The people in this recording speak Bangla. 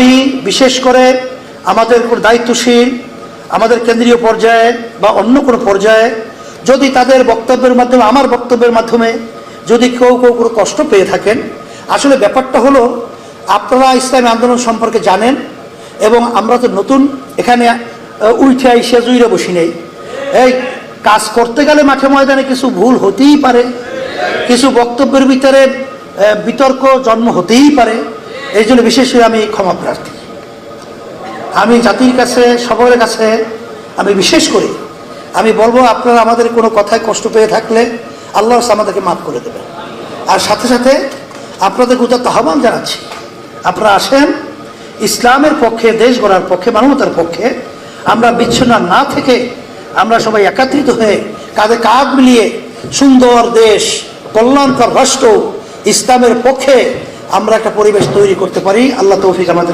আমি বিশেষ করে আমাদের দায়িত্বশীল আমাদের কেন্দ্রীয় পর্যায়ে বা অন্য কোনো পর্যায়ে যদি তাদের বক্তব্যের মাধ্যমে আমার বক্তব্যের মাধ্যমে যদি কেউ কেউ কোনো কষ্ট পেয়ে থাকেন, আসলে ব্যাপারটা হলো আপনারা ইসলামী আন্দোলন সম্পর্কে জানেন এবং আমরা তো নতুন এখানে উঠে আইসে জুইরে বসি নেই। এই কাজ করতে গেলে মাঠে ময়দানে কিছু ভুল হতেই পারে, কিছু বক্তব্যের ভিতরে বিতর্ক জন্ম হতেই পারে। এই জন্য বিশেষ করে আমি ক্ষমা প্রার্থী। আমি জাতির কাছে সকলের কাছে আমি বিশেষ করে আমি বলবো, আপনারা আমাদের কোনো কথায় কষ্ট পেয়ে থাকলে আল্লাহ আমাদেরকে মাফ করে দেবেন। আর সাথে সাথে আপনাদেরকে উদাত্ত আহ্বান জানাচ্ছি, আপনারা আসেন ইসলামের পক্ষে, দেশ গড়ার পক্ষে, মানবতার পক্ষে আমরা বিচ্ছিন্ন না থেকে আমরা সবাই একত্রিত হয়ে কাঁধে কাঁধ মিলিয়ে সুন্দর দেশ, কল্যাণকর রাষ্ট্র, ইসলামের পক্ষে আমরা একটা পরিবেশ তৈরি করতে পারি। আল্লাহ তৌফিক আমাদের